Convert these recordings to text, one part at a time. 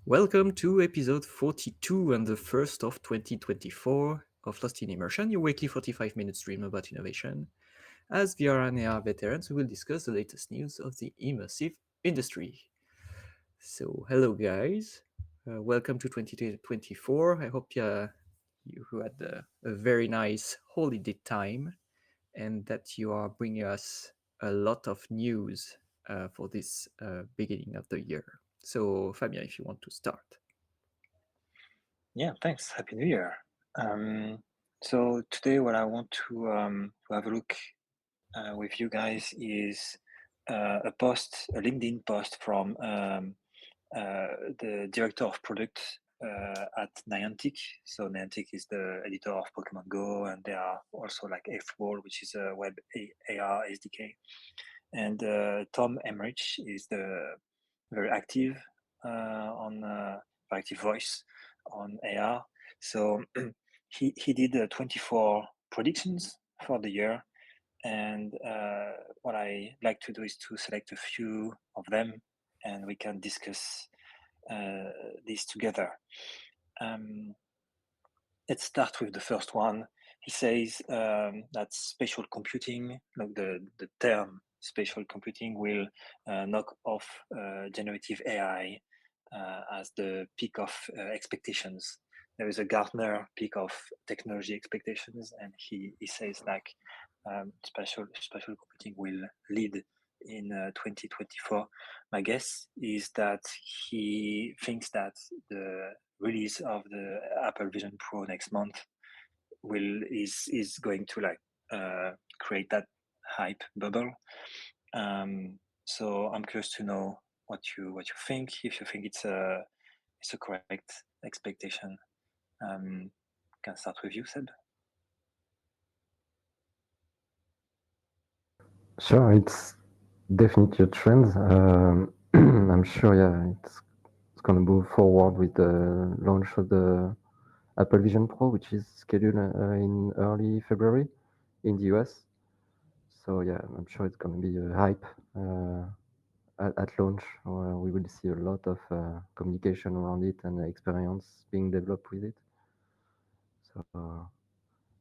Welcome to episode 42 and the first of 2024 of Lost in Immersion, your weekly 45-minute stream about innovation. As VR and AR veterans, we will discuss the latest news of the immersive industry. So, hello guys, welcome to 2024. I hope you had a very nice holiday time and that you are bringing us a lot of news for this beginning of the year. So, Fabien, if you want to start. Yeah, thanks. Happy New Year. So today, what I want to have a look with you guys is a LinkedIn post from the director of product at Niantic. So Niantic is the editor of Pokemon Go, and they are also like F-Wall, which is a web AR SDK. And Tom Emmerich is the very active on active voice on AR. So he did 24 predictions for the year, and what I like to do is to select a few of them, and we can discuss these together. Let's start with the first one. He says that spatial computing, like the term spatial computing, will knock off generative AI as the peak of expectations. There is a Gartner peak of technology expectations, and he says like spatial computing will lead in 2024. My guess is that he thinks that the release of the Apple Vision Pro next month is going to like create that hype bubble. So I'm curious to know what you think. If you think it's a correct expectation. Can start with you, Seb. Sure, it's definitely a trend. I'm sure, yeah, it's going to move forward with the launch of the Apple Vision Pro, which is scheduled in early February in the US. So, yeah, I'm sure it's going to be a hype at launch. We will see a lot of communication around it and experience being developed with it. So,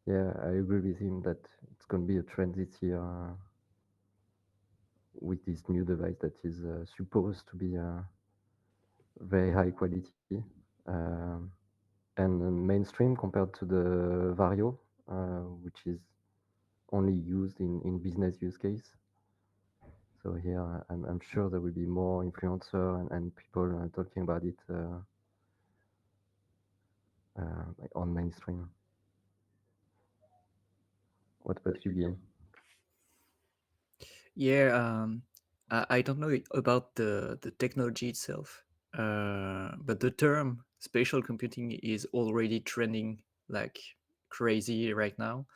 yeah, I agree with him that it's going to be a trend this year. With this new device that is supposed to be very high quality and mainstream compared to the Vario, which is only used in business use case. So here, I'm sure there will be more influencer and people talking about it on mainstream. What about you, Guillaume? Yeah, I don't know about the technology itself, but the term spatial computing is already trending like crazy right now.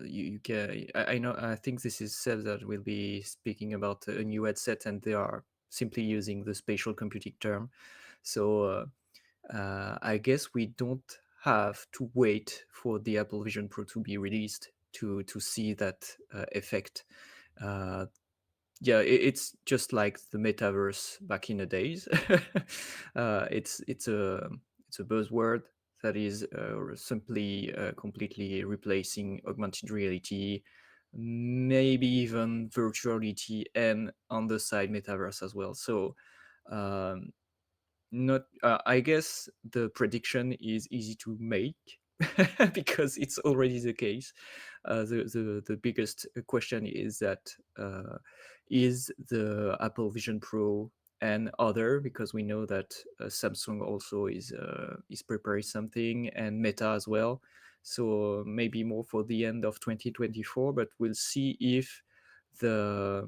You can I know I think this is Seb that will be speaking about a new headset, and they are simply using the spatial computing term. So I guess we don't have to wait for the Apple Vision Pro to be released to see that effect. Uh, yeah, it's just like the metaverse back in the days. It's a buzzword that is simply completely replacing augmented reality, maybe even virtual reality, and on the side metaverse as well. So um, not I guess the prediction is easy to make because it's already the case. The biggest question is that is the Apple Vision Pro and other, because we know that Samsung also is preparing something, and Meta as well. So maybe more for the end of 2024, but we'll see if the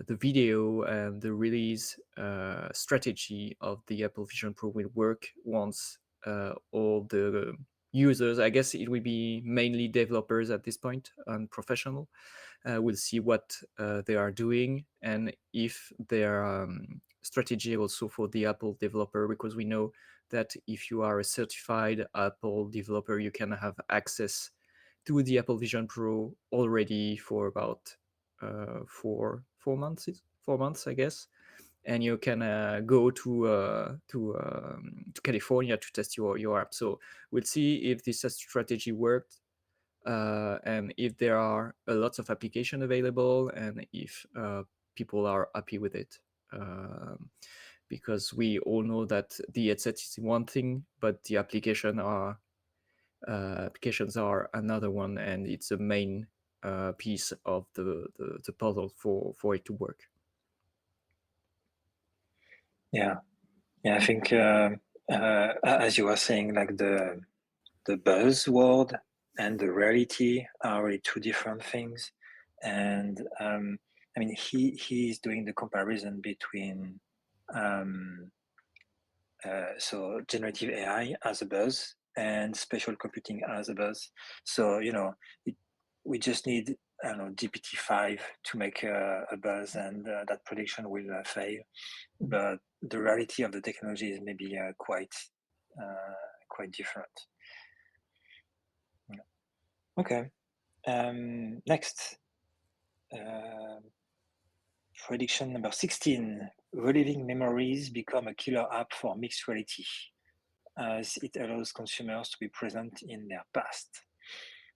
video and the release strategy of the Apple Vision Pro will work once all the users, I guess it will be mainly developers at this point and professional, will see what they are doing, and if their strategy also for the Apple developer, because we know that if you are a certified Apple developer, you can have access to the Apple Vision Pro already for about 4 months, I guess. and you can go to California to test your app. So we'll see if this strategy worked, and if there are a lot of application available, and if people are happy with it. Because we all know that the headset is one thing, but the applications are another one, and it's a main piece of the puzzle for it to work. Yeah, I think as you were saying, like the buzzword and the reality are really two different things. And I mean, he's doing the comparison between so generative AI as a buzz and spatial computing as a buzz. So we just need, I don't know, GPT-5 to make a buzz, and that prediction will fail. But the reality of the technology is maybe quite different. Okay. Next, prediction number 16: reliving memories become a killer app for mixed reality, as it allows consumers to be present in their past.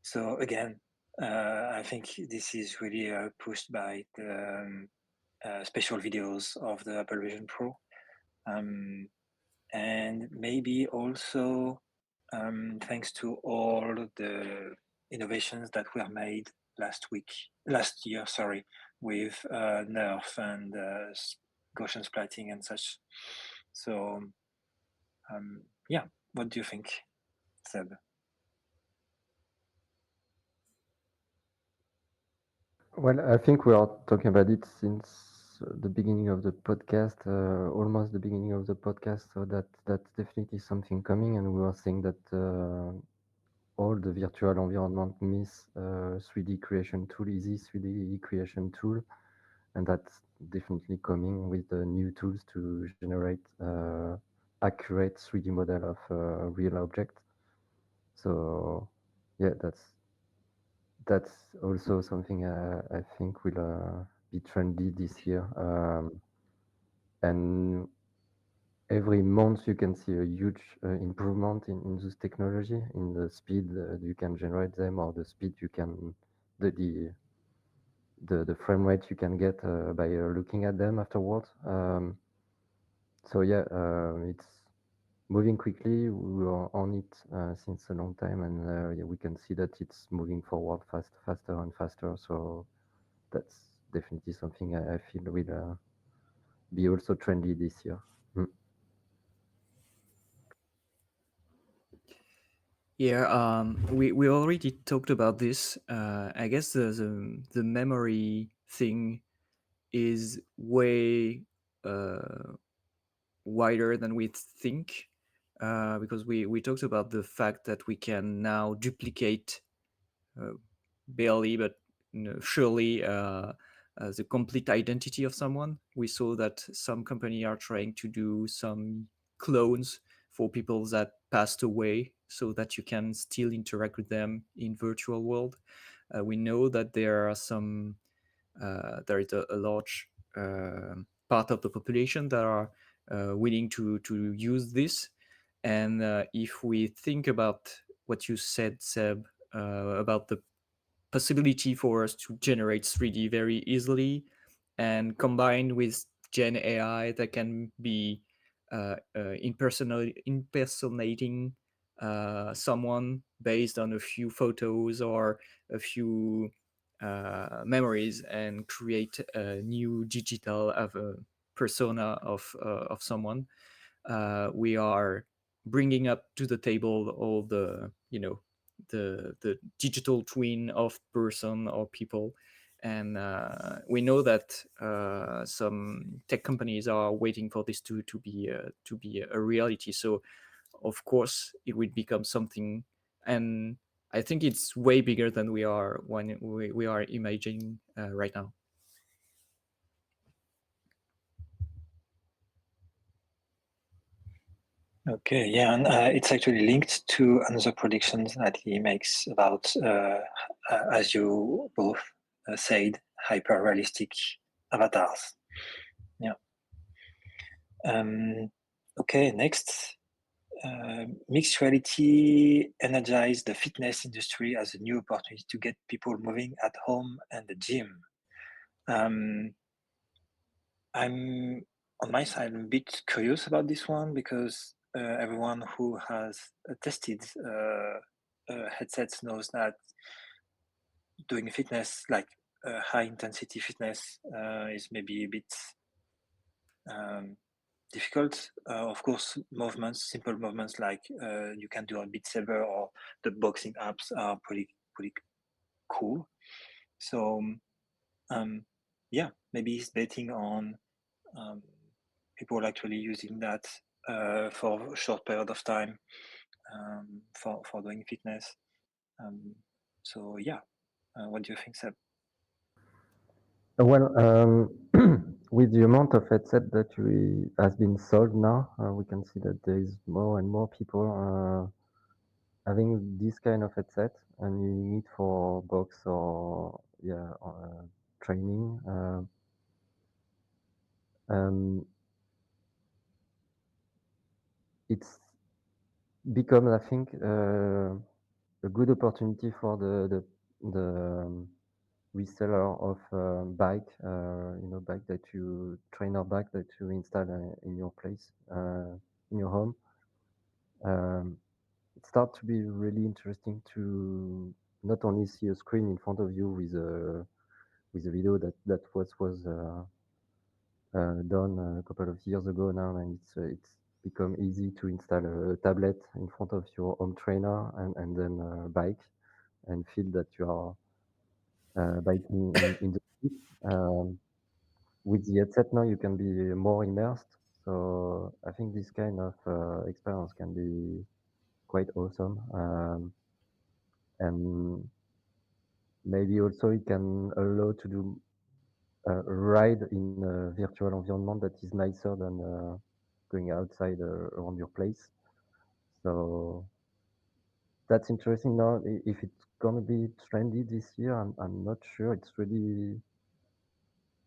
So again, I think this is really pushed by the special videos of the Apple Vision Pro, and maybe also thanks to all the innovations that were made last year, with Nerf and Gaussian splatting and such. So yeah, what do you think, Seb? Well, I think we are talking about it since the beginning of the podcast, almost the beginning of the podcast. So that's definitely something coming, and we were saying that all the virtual environment miss 3D creation tool, easy 3D creation tool, and that's definitely coming with the new tools to generate accurate 3D model of real object. So yeah, that's also something I think will be trendy this year. And every month you can see a huge improvement in this technology, in the speed you can generate them, or the speed you can, the frame rate you can get by looking at them afterwards. So yeah, it's moving quickly. We were on it since a long time, and yeah, we can see that it's moving forward faster and faster. So that's definitely something I feel will be also trendy this year. Yeah, we already talked about this. I guess the memory thing is way wider than we think, because we talked about the fact that we can now duplicate, barely, but surely, the complete identity of someone. We saw that some company are trying to do some clones for people that passed away, so that you can still interact with them in virtual world. We know that there is a large part of the population that are willing to use this. And if we think about what you said, Seb, about the possibility for us to generate 3D very easily, and combined with Gen AI that can be impersonating someone based on a few photos or a few memories, and create a new digital of a persona of someone. We are bringing up to the table all the the digital twin of person or people. And we know that some tech companies are waiting for this to be a reality. So of course it will become something, and I think it's way bigger than we are imagining right now. Okay, yeah, and it's actually linked to another predictions that he makes about, as you both said, hyper realistic avatars. Yeah. Okay, next. Mixed reality energized the fitness industry as a new opportunity to get people moving at home and the gym. I'm on my side, I'm a bit curious about this one because everyone who has tested headsets knows that doing fitness, like high intensity fitness, is maybe a bit difficult. Of course, simple movements like you can do on Beat Saber or the boxing apps are pretty cool. So yeah, maybe he's betting on people actually using that for a short period of time for doing fitness. So yeah, what do you think, Seb? Well, with the amount of headset that has been sold now, we can see that there is more and more people having this kind of headset, and you need for box or training. It's become, I think, a good opportunity for the reseller of bike, bike that you trainer bike that you install in your place, in your home. It starts to be really interesting to not only see a screen in front of you with a video that was done a couple of years ago now, and it's become easy to install a tablet in front of your home trainer and then bike and feel that you are biking in the street. With the headset now, you can be more immersed. So I think this kind of experience can be quite awesome. And maybe also it can allow to do a ride in a virtual environment that is nicer than going outside around your place. So that's interesting now. If it's gonna be trendy this year, I'm not sure. It's really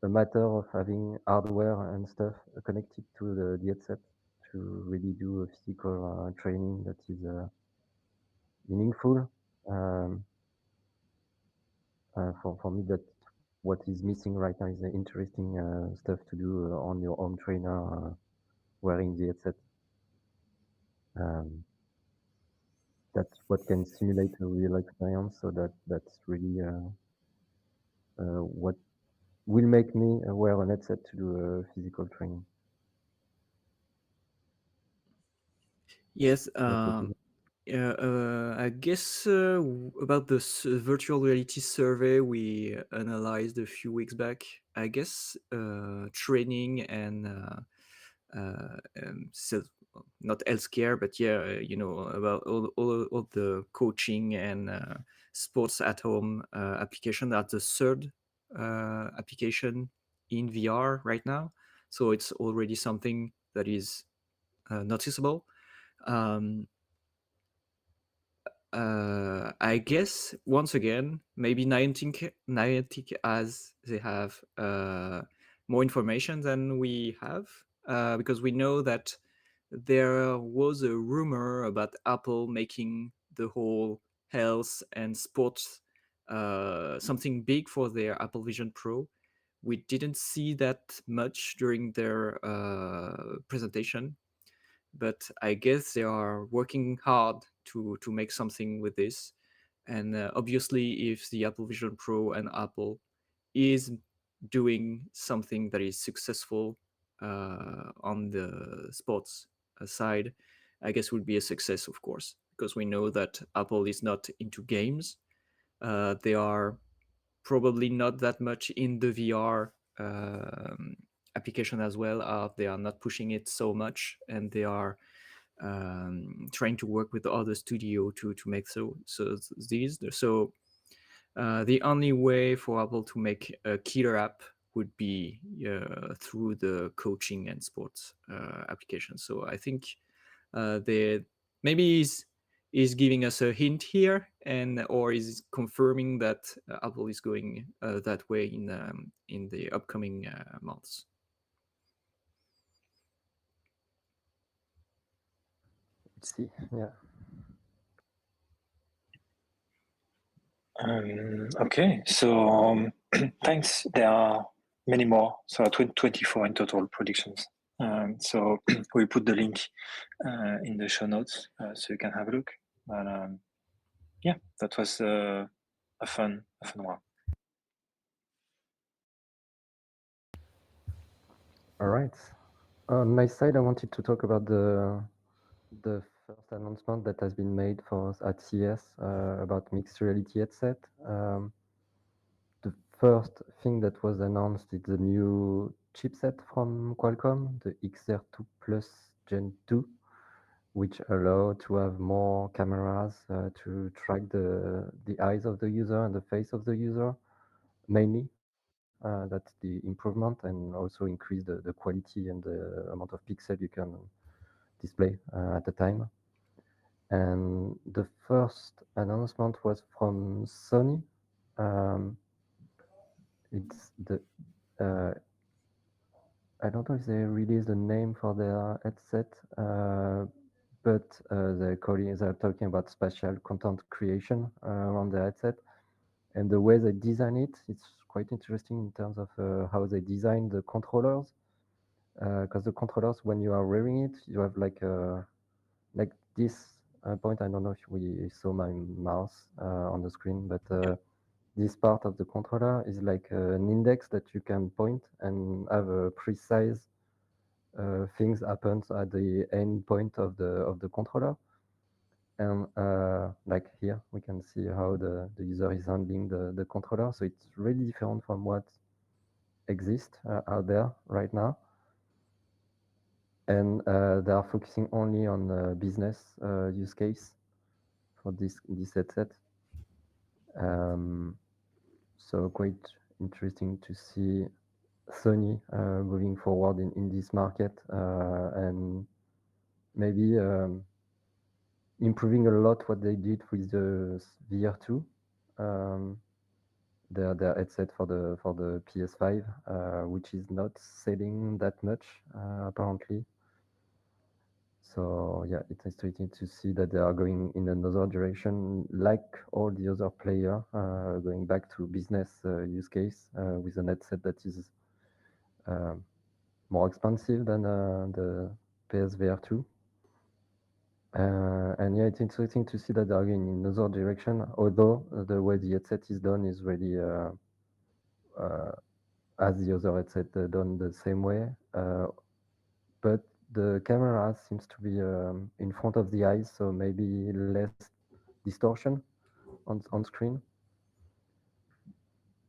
a matter of having hardware and stuff connected to the headset to really do a physical training that is meaningful. Um, for me, that what is missing right now is the interesting stuff to do on your home trainer wearing the headset. Um, that's what can simulate a real experience. So that's really what will make me wear an headset to do physical training. Yes, What would you? I guess about the virtual reality survey we analyzed a few weeks back. I guess training and self, not healthcare, but yeah, about all the coaching and sports at home application. That's the third application in VR right now, so it's already something that is noticeable. Um, I guess once again, maybe Niantic as they have more information than we have, because we know that there was a rumor about Apple making the whole health and sports something big for their Apple Vision Pro. We didn't see that much during their presentation, but I guess they are working hard to make something with this. And obviously, if the Apple Vision Pro and Apple is doing something that is successful on the sports side, I guess would be a success, of course, because we know that Apple is not into games. They are probably not that much in the VR application as well. They are not pushing it so much, and they are trying to work with the other studio to make these. So the only way for Apple to make a killer app would be through the coaching and sports application. So I think they maybe is giving us a hint here, and or is confirming that Apple is going that way in the upcoming months. See, yeah. Okay, so thanks. There are many more, so 24 in total predictions. So we put the link in the show notes so you can have a look. But yeah, that was a fun one. All right. On my side, I wanted to talk about the first announcement that has been made for us at CES about mixed reality headset. The first thing that was announced is the new chipset from Qualcomm, the XR2 Plus Gen 2, which allow to have more cameras to track the eyes of the user and the face of the user, mainly. That's the improvement, and also increase the quality and the amount of pixel you can display at a time. And the first announcement was from Sony. Um, it's the uh, I don't know if they released a name for their headset, but they're talking about spatial content creation around the headset. And the way they design it, it's quite interesting in terms of how they design the controllers. Because the controllers, when you are wearing it, you have like this point. I don't know if we saw my mouse on the screen, but this part of the controller is like an index that you can point and have a precise things happens at the end point of the controller. And like here, we can see how the user is handling the controller. So it's really different from what exists out there right now. And they are focusing only on business use case for this headset. So quite interesting to see Sony moving forward in this market and maybe improving a lot what they did with the VR2, their headset for the PS5, which is not selling that much apparently. So yeah, it's interesting to see that they are going in another direction, like all the other player, going back to business use case with an headset that is more expensive than the PSVR2. And yeah, it's interesting to see that they are going in another direction, although the way the headset is done is really as the other headset done the same way. But the camera seems to be in front of the eyes, so maybe less distortion on screen.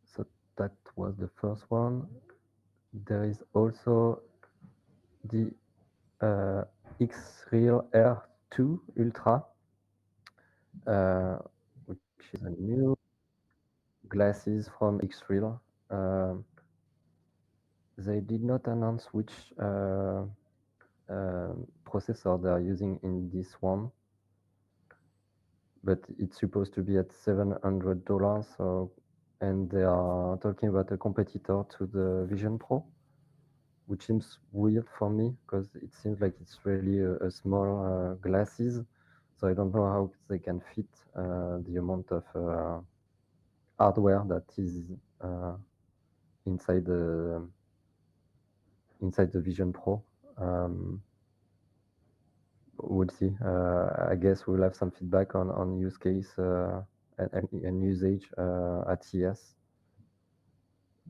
So that was the first one. There is also the NReal R2 Ultra, which is a new glasses from NReal. They did not announce which processor they are using in this one, but it's supposed to be at $700. So, and they are talking about a competitor to the Vision Pro, which seems weird for me because it seems like it's really a small glasses. So I don't know how they can fit the amount of hardware that is inside the Vision Pro. We'll see. I guess we'll have some feedback on use case and usage at CES.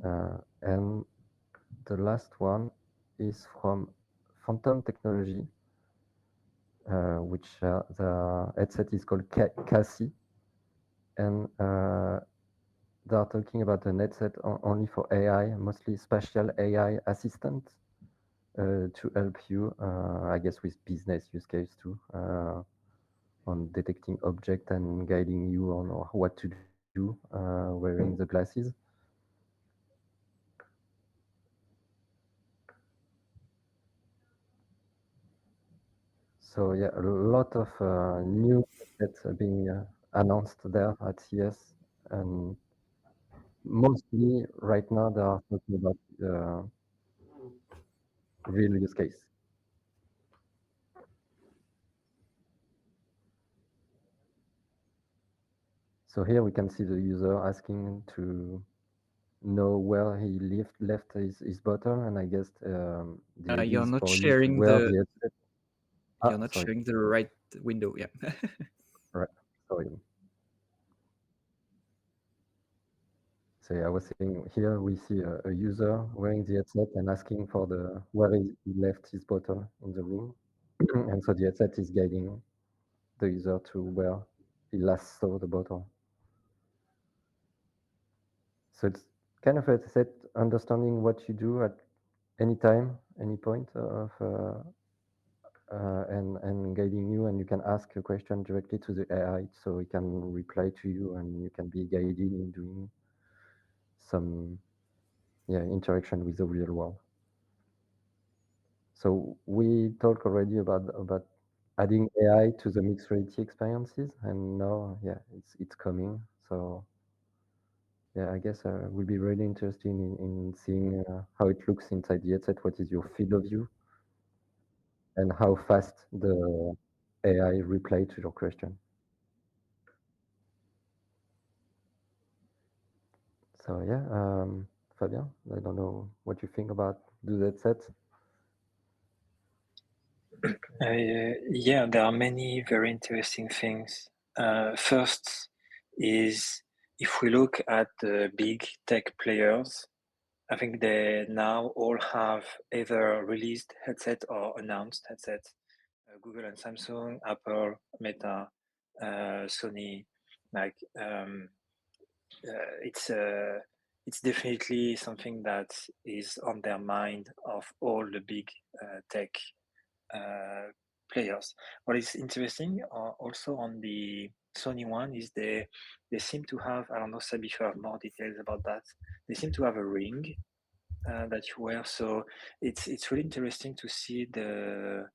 And the last one is from Phantom Technology, which the headset is called Cassie, and they are talking about a headset only for AI, mostly spatial AI assistant to help you, I guess, with business use case too, on detecting object and guiding you on what to do wearing the glasses. So yeah, a lot of new headsets are being announced there at CES, and mostly right now they are talking about real use case. So here we can see the user asking to know where he left his bottle, and I guess the idea You're is not for you to sharing wear the the headset. you're not Sorry, sharing the right window. Yeah. right, sorry. So yeah, I was saying here we see a user wearing the headset and asking for the where he left his bottle in the room, and so the headset is guiding the user to where he last saw the bottle. So it's kind of a set understanding what you do at any time, any point of, and guiding you, and you can ask a question directly to the AI, so it can reply to you, and you can be guided in doing some interaction with the real world. So we talked already about adding AI to the mixed reality experiences, and now it's coming. So yeah, I guess we'll be really interested in seeing how it looks inside the headset. What is your field of view, and how fast the AI reply to your question. So yeah, Fabien, I don't know what you think about do that set. Yeah, there are many very interesting things. First is if we look at the big tech players, I think they now all have either released headset or announced headsets. Google and Samsung, Apple, Meta, Sony. Like it's definitely something that is on their mind of all the big tech players. What is interesting also on the Sony one is they seem to have, I don't know, Sabi, if you have more details about that. They seem to have a ring that you wear, so it's really interesting to see the.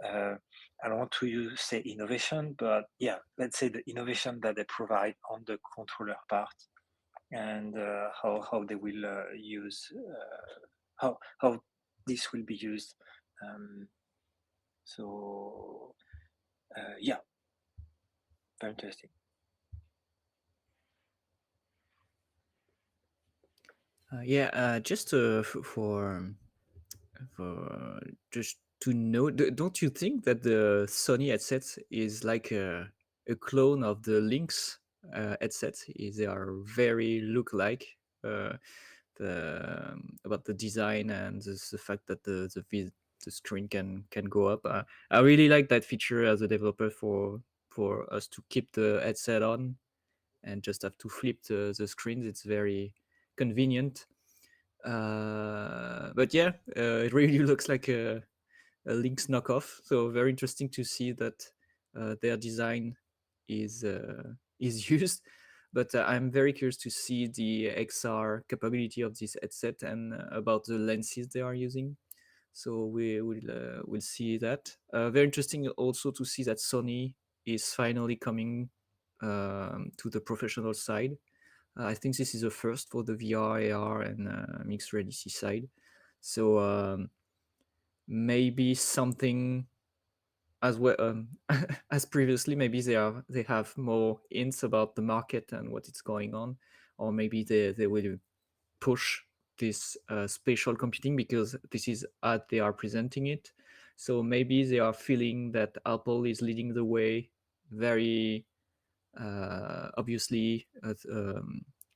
I don't want to say innovation, but yeah, let's say the innovation that they provide on the controller part, and how they will use how this will be used. So yeah, very interesting. Just for just to know, don't you think that the Sony headset is like a clone of the Lynx headset? They are very look-like. Uh, about the design and the fact that the screen can go up. I really like that feature as a developer for us to keep the headset on and just have to flip the screens. It's very convenient. But yeah, it really looks like a Lynx knockoff. So very interesting to see that their design is used. But I'm very curious to see the XR capability of this headset and about the lenses they are using. So we'll see that. Very interesting also to see that Sony is finally coming to the professional side. I think this is a first for the VR, AR, and mixed reality side. So maybe something as well as previously. Maybe they have more hints about the market and what is going on, or maybe they will push this spatial computing because this is how they are presenting it. So maybe they are feeling that Apple is leading the way very obviously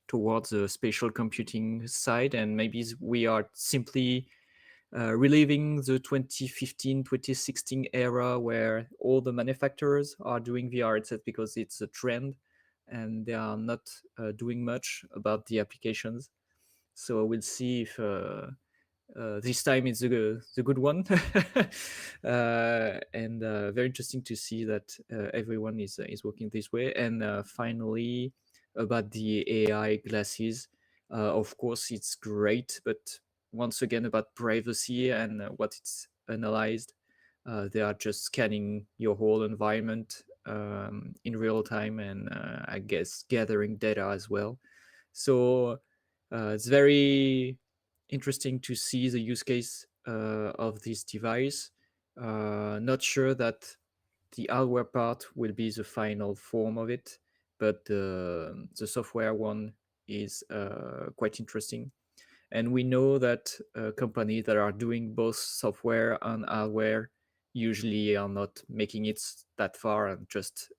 towards the spatial computing side, and maybe we are simply reliving the 2015 2016 era where all the manufacturers are doing VR headsets because it's a trend and they are not doing much about the applications. So we'll see if this time it's the good one. And very interesting to see that everyone is working this way. And finally, about the AI glasses, of course it's great, but once again about privacy and what it's analyzed. They are just scanning your whole environment in real time and I guess gathering data as well. So it's very interesting to see the use case of this device. Not sure that the hardware part will be the final form of it. but the software one is quite interesting. And we know that companies that are doing both software and hardware usually are not making it that far and just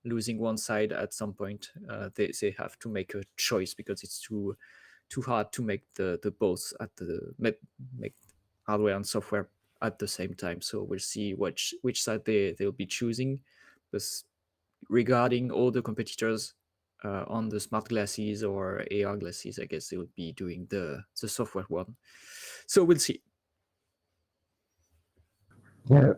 losing one side at some point. They have to make a choice because it's too hard to make the both at the make hardware and software at the same time. So we'll see which side they'll be choosing. Because regarding all the competitors on the smart glasses or AR glasses, I guess they would be doing the software one. So we'll see. Yeah,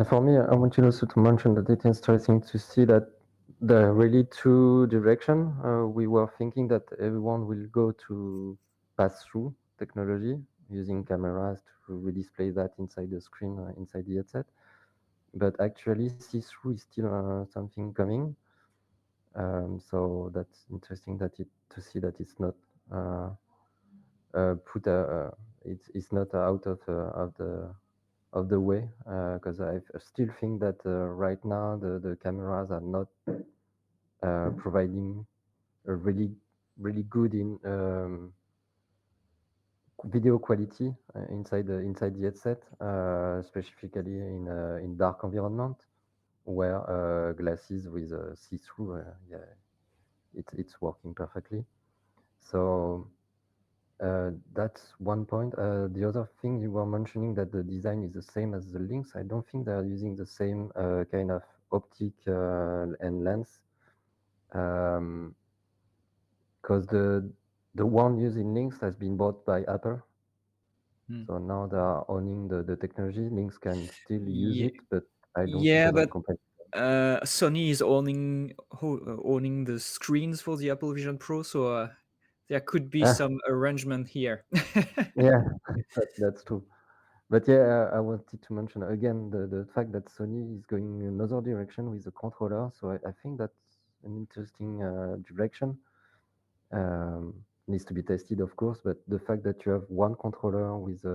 for me, I wanted also to mention that it's interesting to see that there are really two direction. We were thinking that everyone will go to pass-through technology using cameras to really display that inside the screen, inside the headset. But actually, see-through is still something coming. So that's interesting to see that it's not it's not out of the way, because I still think that right now the cameras are not providing a really good in video quality inside the headset, specifically in dark environment where glasses with see-through, it's working perfectly. So that's one point. The other thing you were mentioning that the design is the same as the Lynx. I don't think they are using the same kind of optic and lens, because the one used in Lynx has been bought by Apple. So now they are owning the technology. Lynx can still use it, but I don't think Yeah, other but companies. Sony is owning the screens for the Apple Vision Pro, so there could be some arrangement here. Yeah, that's true. But yeah, I wanted to mention again the fact that Sony is going another direction with the controller. So I think that's an interesting direction. Needs to be tested, of course, but the fact that you have one controller with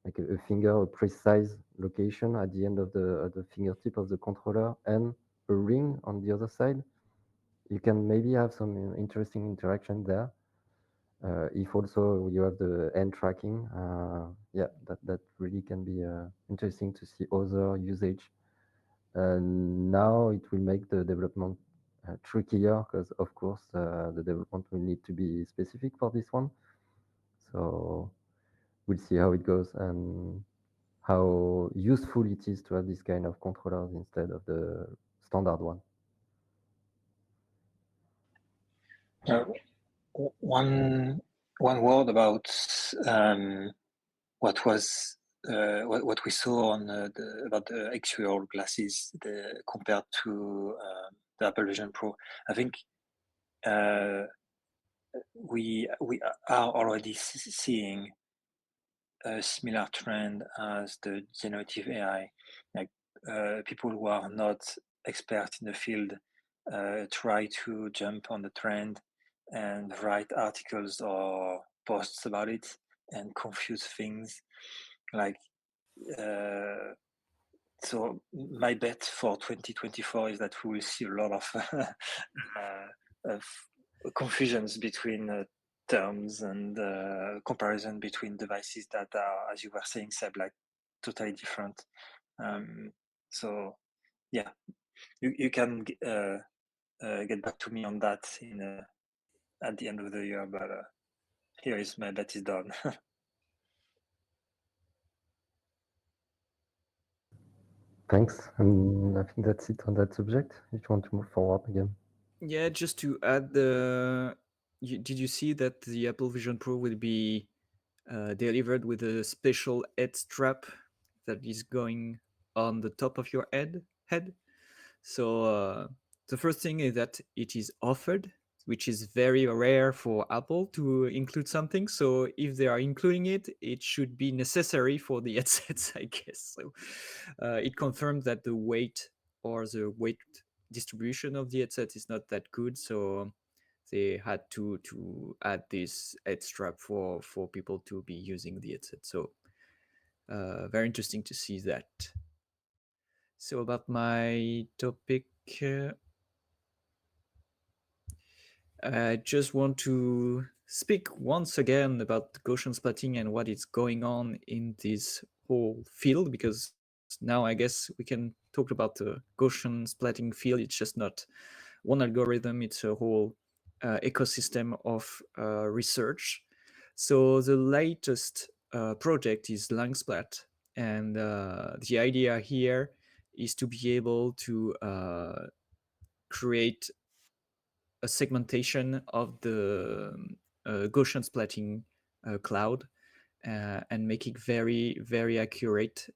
like a finger, a precise location at the end of the fingertip of the controller, and a ring on the other side, you can maybe have some interesting interaction there. If also you have the hand tracking, yeah, that really can be interesting to see other usage. Now it will make the development trickier because, of course, the development will need to be specific for this one. So we'll see how it goes and how useful it is to have this kind of controllers instead of the standard one. One word about what was what we saw on about the actual glasses compared to the Apple Vision Pro. I think we are already seeing a similar trend as the generative AI. Like people who are not experts in the field try to jump on the trend and write articles or posts about it and confuse things. Like so my bet for 2024 is that we will see a lot of confusions between terms and comparison between devices that are, as you were saying, Seb, like totally different. So yeah, you can get back to me on that at the end of the year, but here is my bet is done. Thanks, and I think that's it on that subject. If you want to move forward again. Yeah, just to add, did you see that the Apple Vision Pro will be delivered with a special head strap that is going on the top of your head? So the first thing is that it is offered, which is very rare for Apple to include something. So if they are including it, it should be necessary for the headsets, I guess. So it confirms that the weight or the weight distribution of the headset is not that good. So they had to add this head strap for people to be using the headset. So very interesting to see that. So about my topic, I just want to speak once again about Gaussian splatting and what is going on in this whole field, because now I guess we can talk about the Gaussian splatting field. It's just not one algorithm, it's a whole ecosystem of research. So the latest project is LangSplat, and the idea here is to be able to create a segmentation of the Gaussian splatting cloud and make it very, very accurate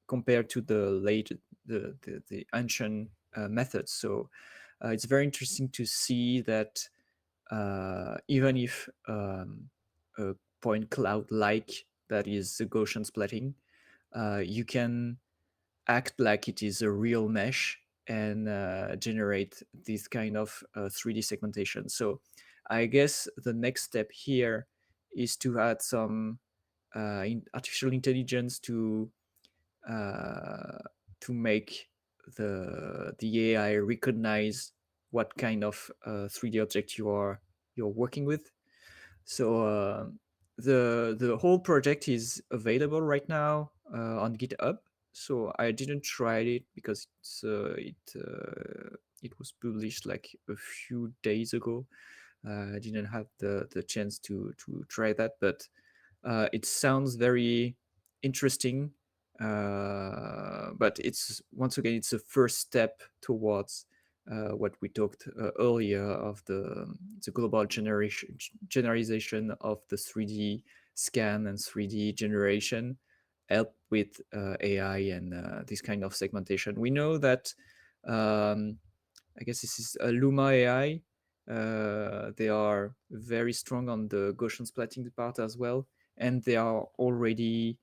compared to the ancient methods. So it's very interesting to see that even if a point cloud like that is the Gaussian splatting, you can act like it is a real mesh and generate this kind of 3D segmentation. So I guess the next step here is to add some artificial intelligence uh, to make the AI recognize what kind of 3D object you're working with. So the whole project is available right now on GitHub. So I didn't try it because it was published like a few days ago. I didn't have the chance to try that, but it sounds very interesting. But it's once again it's a first step towards what we talked earlier of the global generalization of the 3D scan and 3D generation, help with AI and this kind of segmentation. We know that I guess this is Luma AI. They are very strong on the Gaussian splatting part as well, and they are already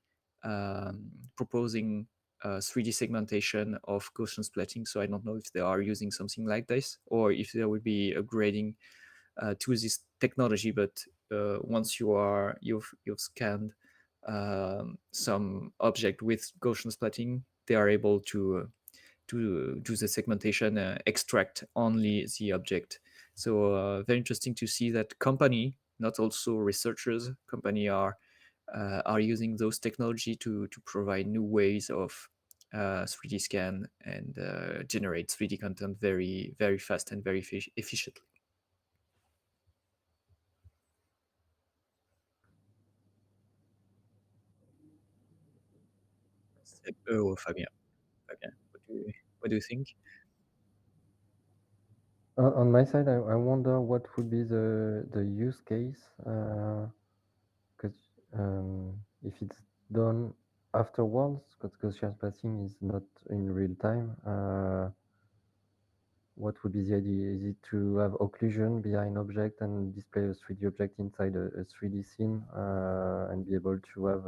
proposing 3D segmentation of Gaussian splatting. So I don't know if they are using something like this or if they will be upgrading to this technology. But once you've scanned some object with Gaussian splatting, they are able to do the segmentation, extract only the object. So very interesting to see that company, not also researchers, company are using those technology to provide new ways of 3D scan and generate 3D content very, very fast and very efficiently. Oh, Fabien, what do you think? On my side, I wonder what would be the use case, because if it's done afterwards, because Gaussian splatting is not in real time, what would be the idea? Is it to have occlusion behind object and display a 3D object inside a 3D scene, and be able to have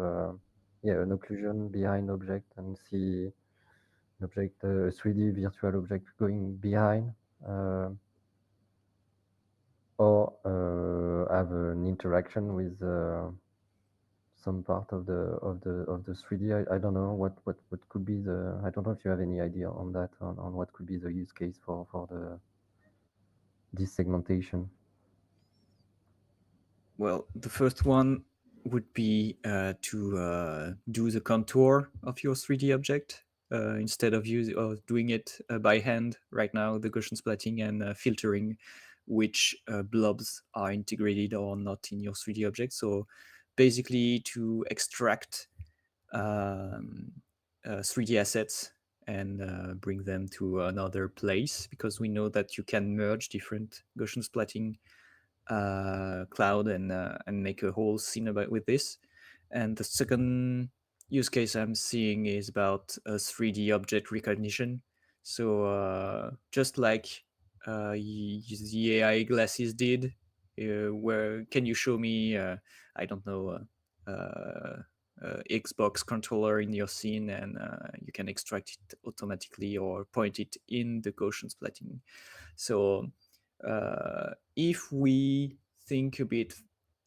an occlusion behind object and see an object, a 3D virtual object going behind, or have an interaction with some part of the 3D. I don't know what could be the. I don't know if you have any idea on that, on what could be the use case for this segmentation. Well, the first one would be to do the contour of your 3D object instead of doing it by hand. Right now, the Gaussian splatting and filtering which blobs are integrated or not in your 3D object. So basically to extract 3D assets and bring them to another place, because we know that you can merge different Gaussian splatting cloud and make a whole scene about with this. And the second use case I'm seeing is about 3D object recognition. So just like the AI glasses did, where can you show me I don't know Xbox controller in your scene, and you can extract it automatically or point it in the Gaussian splatting. So if we think a bit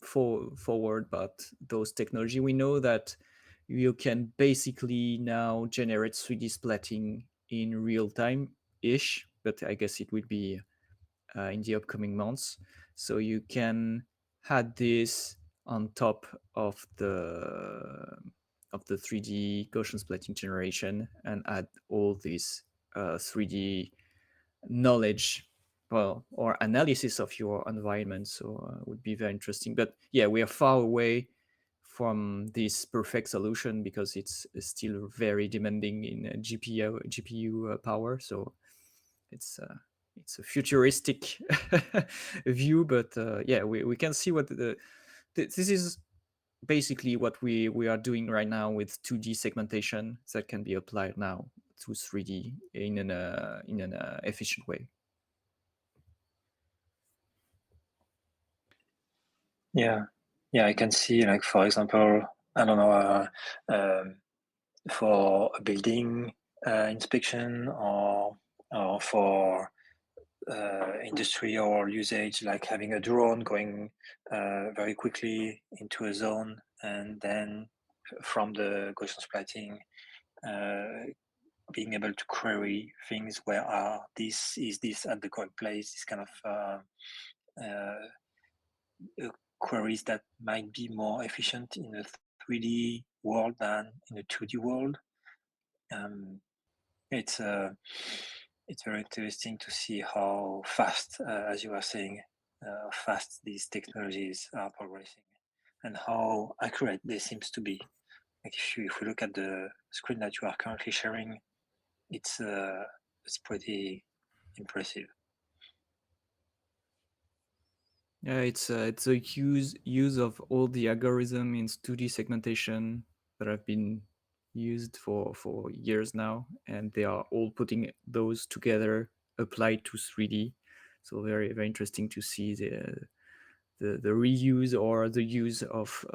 forward about those technology, we know that you can basically now generate 3D splatting in real time ish, but I guess it will be in the upcoming months. So you can add this on top of the 3D Gaussian splatting generation and add all this 3D knowledge, well, or analysis of your environment. So it would be very interesting. But yeah, we are far away from this perfect solution because it's still very demanding in GPU power. So it's a futuristic view, but yeah, we can see what this is basically what we are doing right now with 2D segmentation that can be applied now to 3D in an efficient way. Yeah, I can see, like, for example, I don't know, for a building inspection or for industrial usage, like having a drone going very quickly into a zone, and then from the Gaussian splatting, being able to query things, where is this at the correct place, this kind of queries that might be more efficient in a 3D world than in a 2D world. It's very interesting to see how fast, as you were saying, how fast these technologies are progressing, and how accurate they seems to be. Like if we look at the screen that you are currently sharing, it's pretty impressive. Yeah, it's a use of all the algorithm in 2D segmentation that have been used for years now, and they are all putting those together applied to 3D. So very very interesting to see the reuse or the use of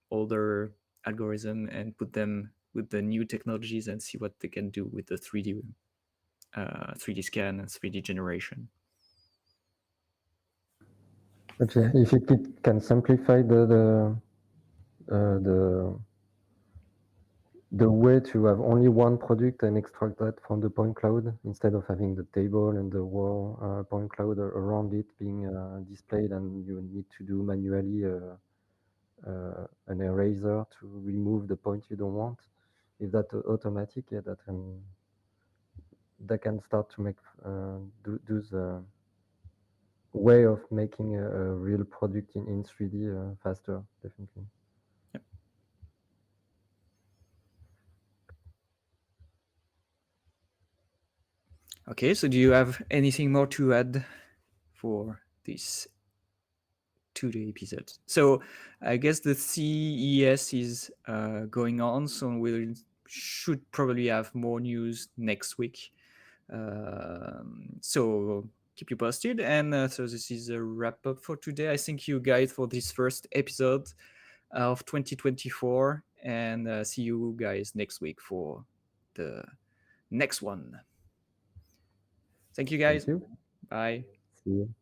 older algorithm and put them with the new technologies and see what they can do with the 3D scan and 3D generation. But yeah, if it can simplify the way to have only one product and extract that from the point cloud instead of having the table and the raw point cloud around it being displayed, and you need to do manually an eraser to remove the point you don't want. If that automatic, yeah, that can start to make do the way of making a real product in 3D faster, definitely. Yep. Okay, so do you have anything more to add for this 2-day episode? So I guess the CES is going on, so we should probably have more news next week. So keep you posted. And so this is a wrap up for today. I thank you guys for this first episode of 2024, and see you guys next week for the next one. Thank you guys. Thank you. Bye. See you.